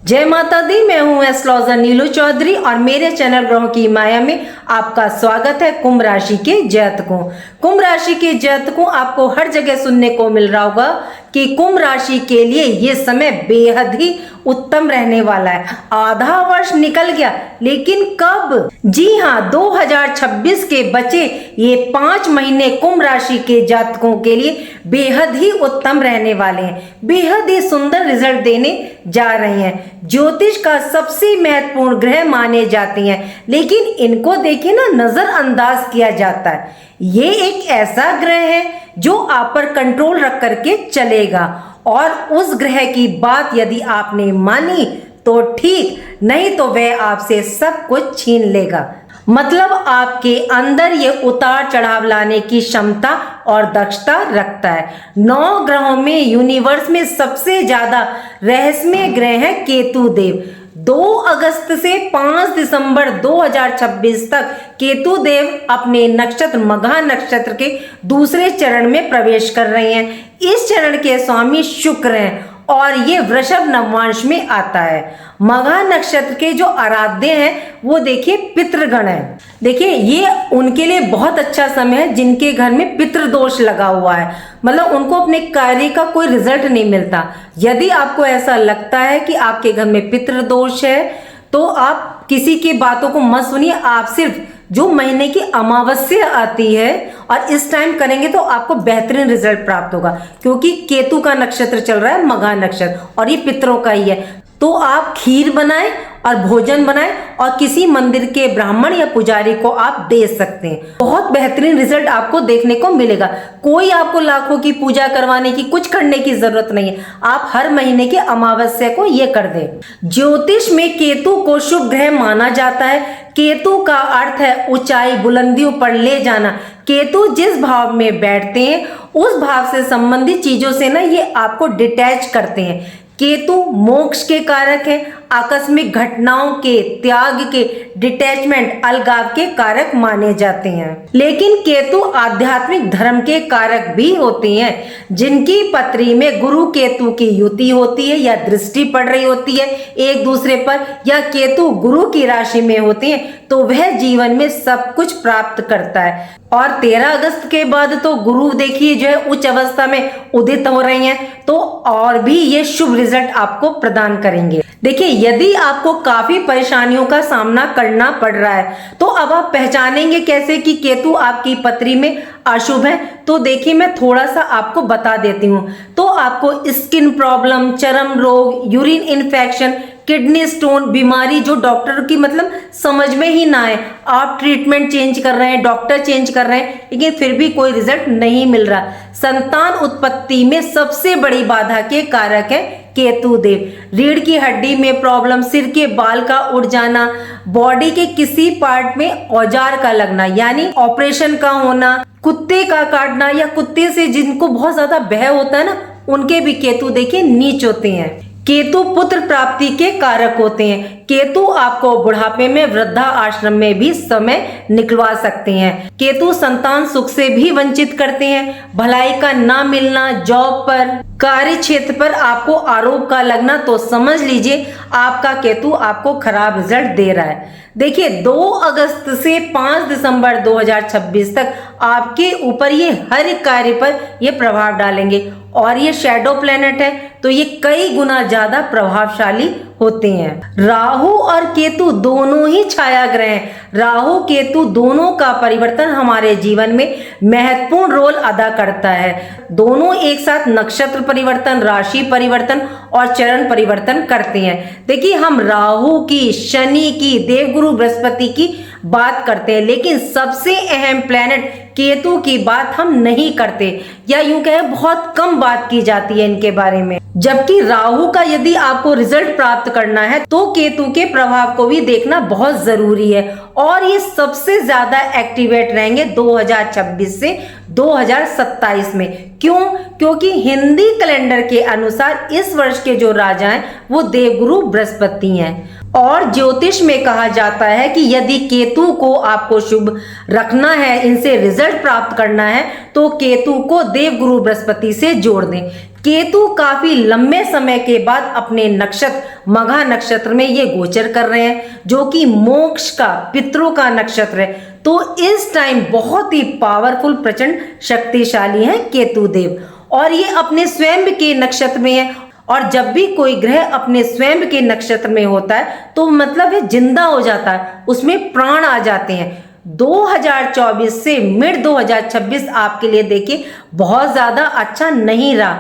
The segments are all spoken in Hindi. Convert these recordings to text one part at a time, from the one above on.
जय माता दी। मैं हूं एस्ट्रोलॉजर नीलू चौधरी और मेरे चैनल ग्रहों की माया में आपका स्वागत है। कुंभ राशि के जातकों, कुंभ राशि के जातकों, आपको हर जगह सुनने को मिल रहा होगा कि कुंभ राशि के लिए ये समय बेहद ही उत्तम रहने वाला है। आधा वर्ष निकल गया, लेकिन कब? जी हाँ, 2026 के बचे ये 5 महीने कुंभ राशि के जातकों के लिए बेहद ही उत्तम रहने वाले हैं, बेहद ही सुंदर रिजल्ट देने जा रहे हैं। ज्योतिष का सबसे महत्वपूर्ण ग्रह माने जाते हैं, लेकिन इनको देखिए ना, नजरअंदाज किया जाता है। ये एक ऐसा ग्रह है जो आप पर कंट्रोल रख करके चलेगा, और उस ग्रह की बात यदि आपने मानी तो ठीक, नहीं तो वह आपसे सब कुछ छीन लेगा। मतलब आपके अंदर ये उतार चढ़ाव लाने की क्षमता और दक्षता रखता है। 9 ग्रहों में यूनिवर्स में सबसे ज्यादा रहस्यमय ग्रह है केतु देव। 2 अगस्त से 5 दिसंबर 2026 तक केतु देव अपने नक्षत्र मघा नक्षत्र के दूसरे चरण में प्रवेश कर रहे हैं। इस चरण के स्वामी शुक्र हैं और ये वृषभ नवमांश में आता है। मघा नक्षत्र के जो आराध्य हैं वो देखिए पितृगण है। देखिए ये उनके लिए बहुत अच्छा समय है जिनके घर में पितृदोष लगा हुआ है, मतलब उनको अपने कार्य का कोई रिजल्ट नहीं मिलता। यदि आपको ऐसा लगता है कि आपके घर में पितृदोष है तो आप किसी की बातों को मत सुनिए। आप सिर्फ जो महीने की अमावस्या आती है और इस टाइम करेंगे तो आपको बेहतरीन रिजल्ट प्राप्त होगा, क्योंकि केतु का नक्षत्र चल रहा है मघा नक्षत्र और ये पितरों का ही है। तो आप खीर बनाएं और भोजन बनाएं और किसी मंदिर के ब्राह्मण या पुजारी को आप दे सकते हैं। बहुत बेहतरीन रिजल्ट आपको देखने को मिलेगा। कोई आपको लाखों की पूजा करवाने की, कुछ करने की जरूरत नहीं है। आप हर महीने के अमावस्या को ये कर दें। ज्योतिष में केतु को शुभ ग्रह माना जाता है। केतु का अर्थ है ऊंचाई, बुलंदियों पर ले जाना। केतु जिस भाव में बैठते हैं उस भाव से संबंधित चीजों से ना ये आपको डिटैच करते हैं। केतु मोक्ष के कारक है, आकस्मिक घटनाओं के, त्याग के, डिटैचमेंट, अलगाव के कारक माने जाते हैं। लेकिन केतु आध्यात्मिक धर्म के कारक भी होते हैं। जिनकी पत्री में गुरु केतु की युति होती है या दृष्टि पड़ रही होती है एक दूसरे पर, या केतु गुरु की राशि में होते हैं, तो वह जीवन में सब कुछ प्राप्त करता है। और 13 अगस्त के बाद तो गुरु देखिए जो है उच्च अवस्था में उदित हो रही हैं, तो और भी ये शुभ रिजल्ट आपको प्रदान करेंगे। देखिए यदि आपको काफी परेशानियों का सामना करना पड़ रहा है तो अब आप पहचानेंगे कैसे कि केतु आपकी पत्री में अशुभ है। तो देखिए मैं थोड़ा सा आपको बता देती हूँ। तो आपको स्किन प्रॉब्लम, चर्म रोग, यूरिन इन्फेक्शन, किडनी स्टोन बीमारी जो डॉक्टर की मतलब समझ में ही ना आए, आप ट्रीटमेंट चेंज कर रहे हैं, डॉक्टर चेंज कर रहे हैं, लेकिन फिर भी कोई रिजल्ट नहीं मिल रहा। संतान उत्पत्ति में सबसे बड़ी बाधा के कारक है केतु देव। रीढ़ की हड्डी में प्रॉब्लम, सिर के बाल का उड़ जाना, बॉडी के किसी पार्ट में औजार का लगना यानी ऑपरेशन का होना, कुत्ते का काटना, या कुत्ते से जिनको बहुत ज्यादा भय होता है ना, उनके भी केतु देखिए नीच होते हैं। केतु पुत्र प्राप्ति के कारक होते हैं। केतु आपको बुढ़ापे में वृद्धा आश्रम में भी समय निकलवा सकते हैं। केतु संतान सुख से भी वंचित करते हैं। भलाई का ना मिलना, जॉब पर, कार्य क्षेत्र पर आपको आरोप का लगना, तो समझ लीजिए आपका केतु आपको खराब रिजल्ट दे रहा है। देखिए 2 अगस्त से 5 दिसंबर 2026 तक आपके ऊपर ये हर कार्य पर ये प्रभाव डालेंगे, और ये शैडो प्लेनेट है तो ये कई गुना ज्यादा प्रभावशाली होते हैं। राहु और केतु दोनों ही छाया ग्रह हैं। राहु केतु दोनों का परिवर्तन हमारे जीवन में महत्वपूर्ण रोल अदा करता है। दोनों एक साथ नक्षत्र परिवर्तन, राशि परिवर्तन और चरण परिवर्तन करते हैं। देखिए हम राहु की, शनि की, देवगुरु बृहस्पति की बात करते हैं, लेकिन सबसे अहम प्लेनेट केतु की बात हम नहीं करते, या यूं कहें बहुत कम बात की जाती है इनके बारे में। जबकि राहु का यदि आपको रिजल्ट प्राप्त करना है तो केतु के प्रभाव को भी देखना बहुत जरूरी है, और ये सबसे ज्यादा एक्टिवेट रहेंगे 2026 से 2027 में। क्यों? क्योंकि हिंदी कैलेंडर के अनुसार इस वर्ष के जो राजा हैं वो देवगुरु बृहस्पति हैं, और ज्योतिष में कहा जाता है कि यदि केतु को आपको शुभ रखना है, इनसे रिजल्ट रिजल्ट प्राप्त करना है तो केतु को देवगुरु बृहस्पति से जोड़ दें। केतु काफी लंबे समय के बाद अपने नक्षत्र मघा नक्षत्र में ये गोचर कर रहे हैं, जो कि मोक्ष का, पितरों का नक्षत्र है। तो इस टाइम बहुत ही पावरफुल, प्रचंड शक्तिशाली है केतु देव, और ये अपने स्वयं के नक्षत्र में है। और जब भी कोई ग्रह अपने स्वयं के नक्षत्र में होता है तो मतलब है जिंदा हो जाता है, उसमें प्राण आ जाते हैं। 2024 से मिड 2026 आपके लिए देखिए बहुत ज्यादा अच्छा नहीं रहा।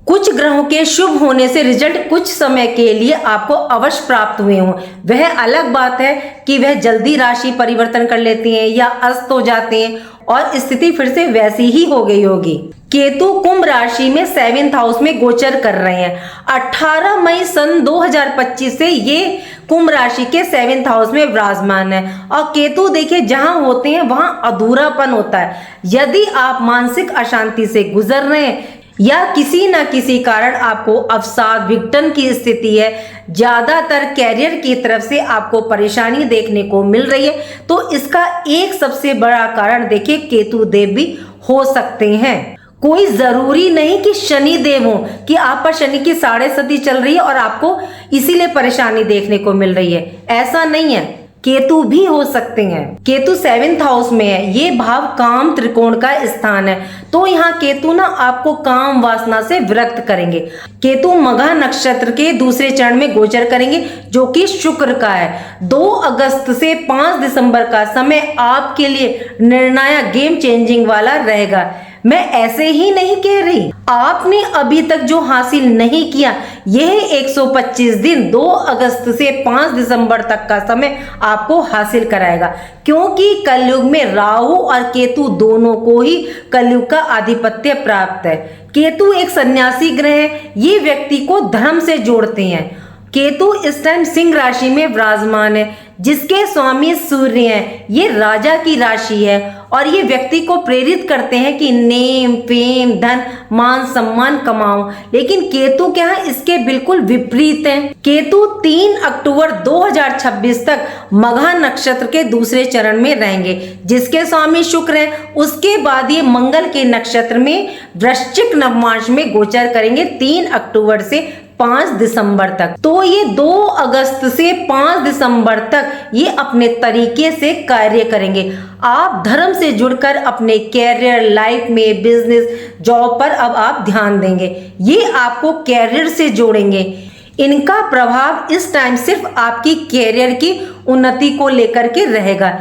कुछ ग्रहों के शुभ होने से रिजल्ट कुछ समय के लिए आपको अवश्य प्राप्त हुए हों। वह अलग बात है कि वह जल्दी राशि परिवर्तन कर लेती हैं या अस्त हो जाते हैं और स्थिति फिर से वैसी ही हो गई होगी। केतु कुंभ राशि में 7th हाउस में गोचर कर रहे हैं। 18 मई सन 2025 से ये कुंभ राशि के 7th हाउस में विराजमान है। और केतु देखिए जहां होते हैं वहां अधूरापन होता है। यदि आप मानसिक अशांति से गुजर रहे हैं या किसी न किसी कारण आपको अवसाद, विघटन की स्थिति है, ज्यादातर कैरियर की तरफ से आपको परेशानी देखने को मिल रही है, तो इसका एक सबसे बड़ा कारण देखिए केतु देव भी हो सकते हैं। कोई जरूरी नहीं कि शनि देव हो, कि आप पर शनि की 6.5 चल रही है और आपको इसीलिए परेशानी देखने को मिल रही है, ऐसा नहीं है। केतु भी हो सकते हैं। केतु 7th हाउस में है, ये भाव काम त्रिकोण का स्थान है, तो यहाँ केतु ना आपको काम वासना से विरक्त करेंगे। केतु मघा नक्षत्र के दूसरे चरण में गोचर करेंगे, जो कि शुक्र का है। 2 अगस्त से 5 दिसंबर का समय आपके लिए निर्णायक, गेम चेंजिंग वाला रहेगा। मैं ऐसे ही नहीं कह रही, आपने अभी तक जो हासिल नहीं किया, यह 125 दिन 2 अगस्त से 5 दिसंबर तक का समय आपको हासिल कराएगा, क्योंकि कलयुग में राहु और केतु दोनों को ही कलयुग का आधिपत्य प्राप्त है। केतु एक सन्यासी ग्रह है, ये व्यक्ति को धर्म से जोड़ते हैं। केतु इस टाइम सिंह राशि में विराजमान है, जिसके स्वामी सूर्य हैं। ये राजा की राशि है और ये व्यक्ति को प्रेरित करते हैं कि नेम, फेम, धन, मान, सम्मान कमाओ। लेकिन केतु क्या है, इसके बिल्कुल विपरीत है। केतु 3 अक्टूबर 2026 तक मघा नक्षत्र के दूसरे चरण में रहेंगे, जिसके स्वामी शुक्र हैं। उसके बाद ये मंगल के नक्षत्र में वृश्चिक नवमांश में गोचर करेंगे 3 अक्टूबर से 5 दिसंबर तक। तो ये 2 अगस्त से 5 दिसंबर तक ये अपने तरीके से कार्य करेंगे। आप धर्म से जुड़कर अपने कैरियर, लाइफ में, बिजनेस, जॉब पर अब आप ध्यान देंगे। ये आपको कैरियर से जोड़ेंगे। इनका प्रभाव इस टाइम सिर्फ आपकी कैरियर की उन्नति को लेकर के रहेगा।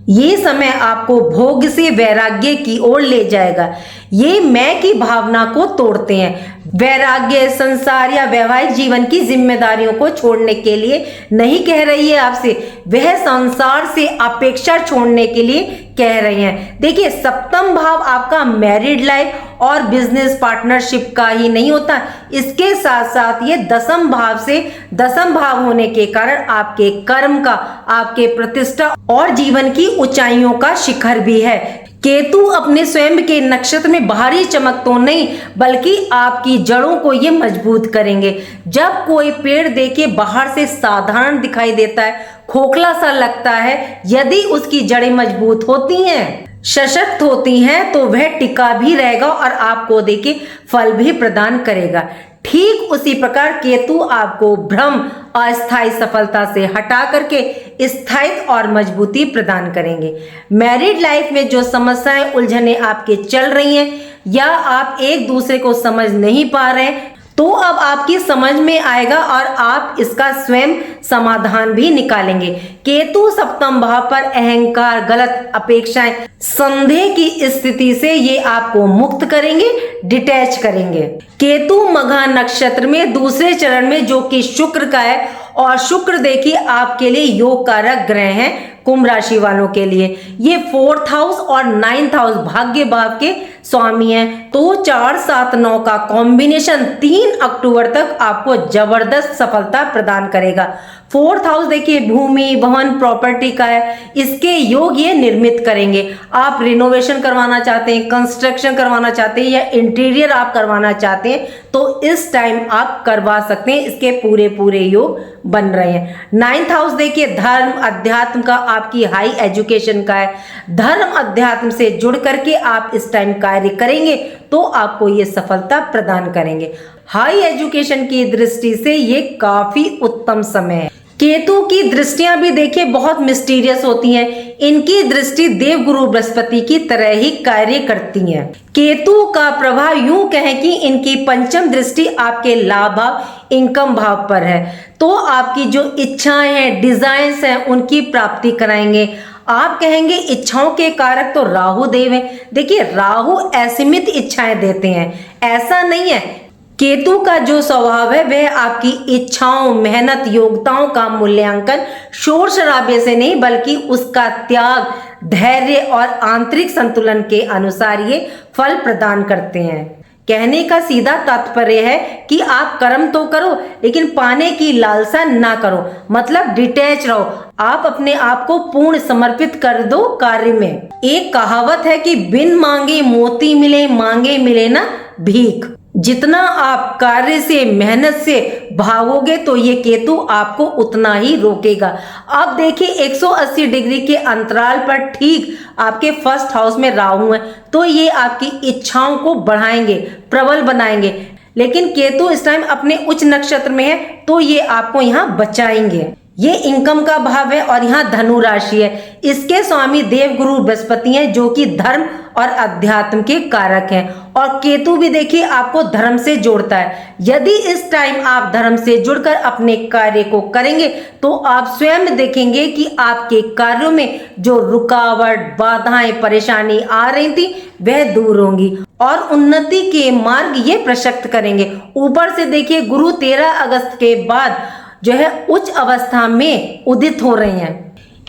ये समय आपको भोग से वैराग्य की ओर ले जाएगा। ये मैं की भावना को तोड़ते हैं। वैराग्य संसार या वैवाहिक जीवन की जिम्मेदारियों को छोड़ने के लिए नहीं कह रही है आपसे, वह संसार से अपेक्षा छोड़ने के लिए कह रहे हैं। देखिए, सप्तम भाव आपका मैरिड लाइफ और बिजनेस पार्टनरशिप का ही नहीं होता, इसके साथ साथ ये दसम भाव होने के कारण आपके कर्म का, आपके प्रतिष्ठा और जीवन की ऊंचाइयों का शिखर भी है। केतु अपने स्वयं के नक्षत्र में बाहरी चमक तो नहीं, बल्कि आपकी जड़ों को ये मजबूत करेंगे। जब कोई पेड़ देखिए बाहर से साधारण दिखाई देता है, खोखला सा लगता है, यदि उसकी जड़ें मजबूत होती हैं, सशक्त होती हैं, तो वह टिका भी रहेगा और आपको देखिए फल भी प्रदान करेगा। ठीक उसी प्रकार केतु आपको भ्रम, अस्थायी सफलता से हटा करके स्थायित्व और मजबूती प्रदान करेंगे। मैरिड लाइफ में जो समस्याएं, उलझने आपके चल रही हैं या आप एक दूसरे को समझ नहीं पा रहे हैं, तो अब आपकी समझ में आएगा और आप इसका स्वयं समाधान भी निकालेंगे। केतु सप्तम भाव पर अहंकार, गलत अपेक्षाएं, संदेह की स्थिति से ये आपको मुक्त करेंगे, डिटैच करेंगे। केतु मघा नक्षत्र में दूसरे चरण में, जो कि शुक्र का है, और शुक्र देखिए आपके लिए योग कारक ग्रह हैं। कुंभ राशि वालों के लिए ये 4th हाउस और 9th हाउस भाग्य भाव के स्वामी हैं। तो 4, 7, 9 का कॉम्बिनेशन 3 अक्टूबर तक आपको जबरदस्त सफलता प्रदान करेगा। 4th हाउस देखिए भूमि, भवन, प्रॉपर्टी का है, इसके योग ये निर्मित करेंगे। आप रिनोवेशन करवाना चाहते हैं, कंस्ट्रक्शन करवाना चाहते हैं या इंटीरियर आप करवाना चाहते हैं, तो इस टाइम आप करवा सकते हैं, इसके पूरे पूरे योग बन रहे हैं। 9th हाउस देखिए धर्म अध्यात्म का, आपकी हाई एजुकेशन का है। धर्म अध्यात्म से जुड़ करके आप इस टाइम कार्य करेंगे तो आपको ये सफलता प्रदान करेंगे। हाई एजुकेशन की दृष्टि से ये काफी उत्तम समय है। केतु की दृष्टियां भी देखिए बहुत मिस्टीरियस होती हैं। इनकी दृष्टि देवगुरु बृहस्पति की तरह ही कार्य करती हैं। केतु का प्रभाव यूं कहें कि इनकी पंचम दृष्टि आपके लाभ भाव इनकम भाव पर है, तो आपकी जो इच्छाएं हैं, डिजाइन्स हैं, उनकी प्राप्ति कराएंगे। आप कहेंगे इच्छाओं के कारक तो राहु देव हैं। देखिए राहु असीमित इच्छाएं देते हैं, ऐसा नहीं है। केतु का जो स्वभाव है वह आपकी इच्छाओं, मेहनत, योग्यताओं का मूल्यांकन शोर शराबे से नहीं बल्कि उसका त्याग, धैर्य और आंतरिक संतुलन के अनुसार ये फल प्रदान करते हैं। कहने का सीधा तात्पर्य है कि आप कर्म तो करो लेकिन पाने की लालसा ना करो, मतलब डिटैच रहो। आप अपने आप को पूर्ण समर्पित कर दो कार्य में। एक कहावत है कि बिन मांगे मोती मिले, मांगे मिले ना भीख। जितना आप कार्य से, मेहनत से भागोगे तो ये केतु आपको उतना ही रोकेगा। अब देखिए 180 डिग्री के अंतराल पर ठीक आपके फर्स्ट हाउस में राहु है, तो ये आपकी इच्छाओं को बढ़ाएंगे, प्रबल बनाएंगे। लेकिन केतु इस टाइम अपने उच्च नक्षत्र में है तो ये आपको यहाँ बचाएंगे। ये इनकम का भाव है और यहाँ धनु राशि है। इसके स्वामी देवगुरु बृहस्पति हैं जो कि धर्म और अध्यात्म के कारक हैं। और केतु भी देखिए आपको धर्म से जोड़ता है। यदि इस टाइम आप धर्म से जुड़कर अपने कार्य को करेंगे तो आप स्वयं देखेंगे कि आपके कार्यों में जो रुकावट, बाधाएं, परेशानी आ रही थी वह दूर होंगी और उन्नति के मार्ग ये प्रशस्त करेंगे। ऊपर से देखिए गुरु 13 अगस्त के बाद जो है उच्च अवस्था में उदित हो रहे हैं।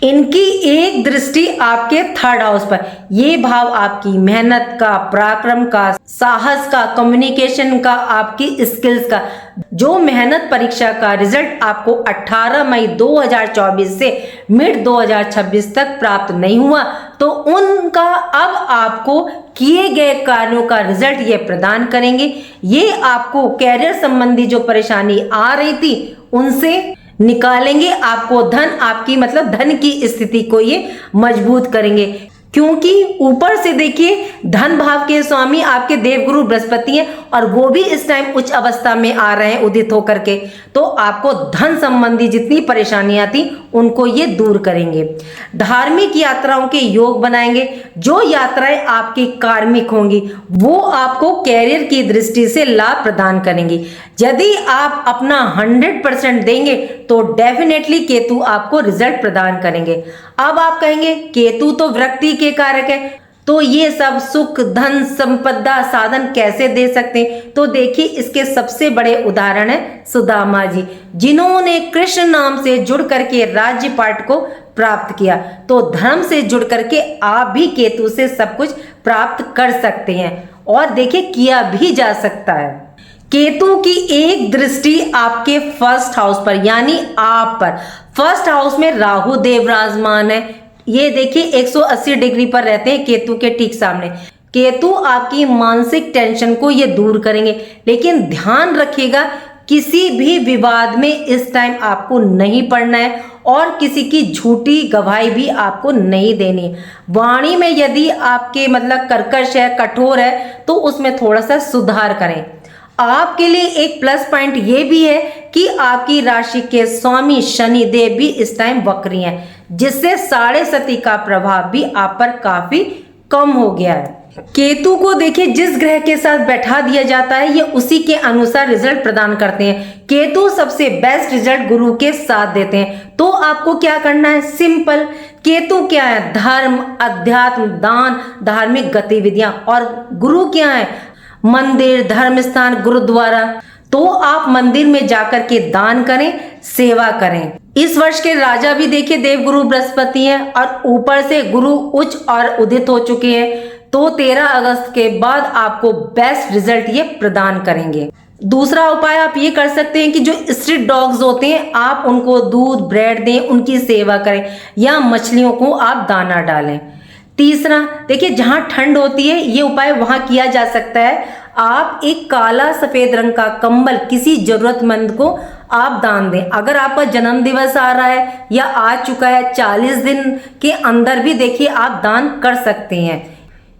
इनकी एक दृष्टि आपके 3rd हाउस पर, ये भाव आपकी मेहनत का, पराक्रम का, साहस का, कम्युनिकेशन का, आपकी स्किल्स का। जो मेहनत परीक्षा का रिजल्ट आपको 18 मई 2024 से मिड 2026 तक प्राप्त नहीं हुआ तो उनका अब आपको किए गए कार्यों का रिजल्ट ये प्रदान करेंगे। ये आपको कैरियर संबंधी जो परेशानी आ रही थी उनसे निकालेंगे। आपको धन, आपकी मतलब धन की स्थिति को ये मजबूत करेंगे, क्योंकि ऊपर से देखिए धन भाव के स्वामी आपके देवगुरु बृहस्पति हैं और वो भी इस टाइम उच्च अवस्था में आ रहे हैं उदित होकर के। तो आपको धन संबंधी जितनी परेशानियां थी उनको ये दूर करेंगे। धार्मिक यात्राओं के योग बनाएंगे। जो यात्राएं आपकी कार्मिक होंगी वो आपको कैरियर की दृष्टि से लाभ प्रदान करेंगी। यदि आप अपना 100% देंगे तो डेफिनेटली केतु आपको रिजल्ट प्रदान करेंगे। अब आप कहेंगे केतु तो व्यक्ति के कारक है, तो ये सब सुख, धन, संपदा, साधन कैसे दे सकते हैं? तो देखिए इसके सबसे बड़े उदाहरण है सुदामा जी, जिन्होंने कृष्ण नाम से जुड़ करके राज्य पाठ को प्राप्त किया। तो धर्म से जुड़ करके आप भी केतु से सब कुछ प्राप्त कर सकते हैं और देखिए किया भी जा सकता है। केतु की एक दृष्टि आपके 1st हाउस पर यानी आप पर, 1st हाउस में राहु देव विराजमान है। ये देखिए 180 डिग्री पर रहते हैं केतु के ठीक सामने। केतु आपकी मानसिक टेंशन को ये दूर करेंगे, लेकिन ध्यान रखिएगा किसी भी विवाद में इस टाइम आपको नहीं पड़ना है और किसी की झूठी गवाही भी आपको नहीं देनी। वाणी में यदि आपके मतलब कर्कश है, कठोर है तो उसमें थोड़ा सा सुधार करें। आपके लिए एक प्लस पॉइंट ये भी है कि आपकी राशि के स्वामी शनि देव भी इस टाइम वक्री हैं, जिससे 7.5 का प्रभाव भी आप पर काफी कम हो गया है। केतु को देखिए जिस ग्रह के साथ बैठा दिया जाता है ये उसी के अनुसार रिजल्ट प्रदान करते हैं। केतु सबसे बेस्ट रिजल्ट गुरु के साथ देते हैं। तो आपको क्या करना है? सिंपल। केतु क्या है? धर्म, अध्यात्म, दान, धार्मिक गतिविधियां। और गुरु क्या है? मंदिर, धर्म स्थान, गुरुद्वारा। तो आप मंदिर में जाकर के दान करें, सेवा करें। इस वर्ष के राजा भी देखिए देवगुरु बृहस्पति हैं और ऊपर से गुरु उच्च और उदित हो चुके हैं। तो 13 अगस्त के बाद आपको बेस्ट रिजल्ट ये प्रदान करेंगे। दूसरा उपाय आप ये कर सकते हैं कि जो स्ट्रीट डॉग्स होते हैं आप उनको दूध, ब्रेड दें, उनकी सेवा करें या मछलियों को आप दाना डालें। तीसरा देखिए जहां ठंड होती है ये उपाय वहां किया जा सकता है। आप एक काला सफेद रंग का कंबल किसी जरूरतमंद को आप दान दें। अगर आपका जन्म दिवस आ रहा है या आ चुका है, 40 दिन के अंदर भी देखिए आप दान कर सकते हैं।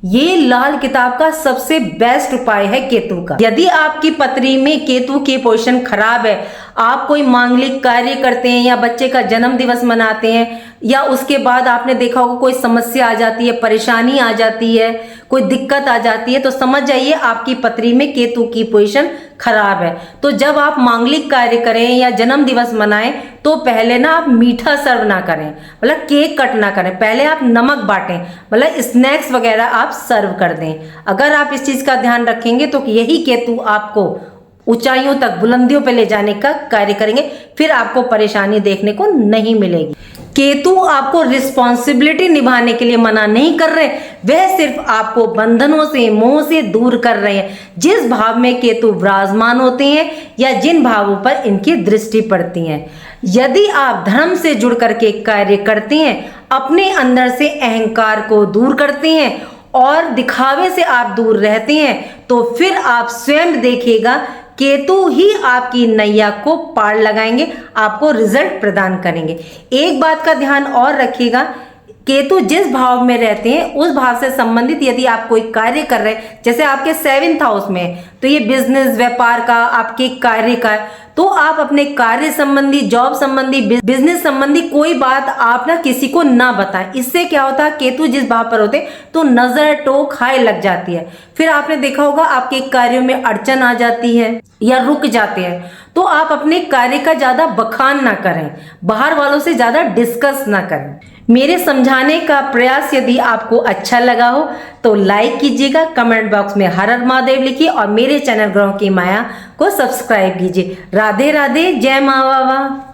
ये लाल किताब का सबसे बेस्ट उपाय है केतु का। यदि आपकी पत्री में केतु की पोजीशन खराब है, आप कोई मांगलिक कार्य करते हैं या बच्चे का जन्म दिवस मनाते हैं, या उसके बाद आपने देखा होगा कोई समस्या आ जाती है, परेशानी आ जाती है, कोई दिक्कत आ जाती है, तो समझ जाइए आपकी पत्री में केतु की पोजीशन खराब है। तो जब आप मांगलिक कार्य करें या जन्म दिवस मनाएं तो पहले ना आप मीठा सर्व ना करें, मतलब केक कट ना करें, पहले आप नमक बांटें, मतलब स्नैक्स वगैरह आप सर्व कर दें। अगर आप इस चीज का ध्यान रखेंगे तो यही केतु आपको ऊंचाइयों तक, बुलंदियों पर ले जाने का कार्य करेंगे, फिर आपको परेशानी देखने को नहीं मिलेगी। केतु आपको रिस्पॉन्सिबिलिटी निभाने के लिए मना नहीं कर रहे, वह सिर्फ आपको बंधनों से, मोह से दूर कर रहे हैं। जिस भाव में केतु विराजमान होते हैं या जिन भावों पर इनकी दृष्टि पड़ती है, यदि आप धर्म से जुड़ करके कार्य करते हैं, अपने अंदर से अहंकार को दूर करते हैं और दिखावे से आप दूर रहते हैं, तो फिर आप स्वयं देखिएगा केतु ही आपकी नैया को पार लगाएंगे, आपको रिजल्ट प्रदान करेंगे। एक बात का ध्यान और रखिएगा, केतु जिस भाव में रहते हैं उस भाव से संबंधित यदि आप कोई कार्य कर रहे हैं, जैसे आपके 7th हाउस में, तो ये बिजनेस, व्यापार का, आपके कार्य का, तो आप अपने कार्य संबंधी, जॉब संबंधी, बिजनेस संबंधी कोई बात आप ना किसी को ना बताएं। इससे क्या होता है, केतु जिस भाव पर होते तो नजर, टोक, हाय लग जाती है, फिर आपने देखा होगा आपके कार्यों में अड़चन आ जाती है या रुक जाते हैं। तो आप अपने कार्य का ज्यादा बखान ना करें, बाहर वालों से ज्यादा डिस्कस ना करें। मेरे समझाने का प्रयास यदि आपको अच्छा लगा हो तो लाइक कीजिएगा, कमेंट बॉक्स में हर हर महादेव लिखिए और मेरे चैनल ग्रहों की माया को सब्सक्राइब कीजिए। राधे राधे, जय माँ बाबा।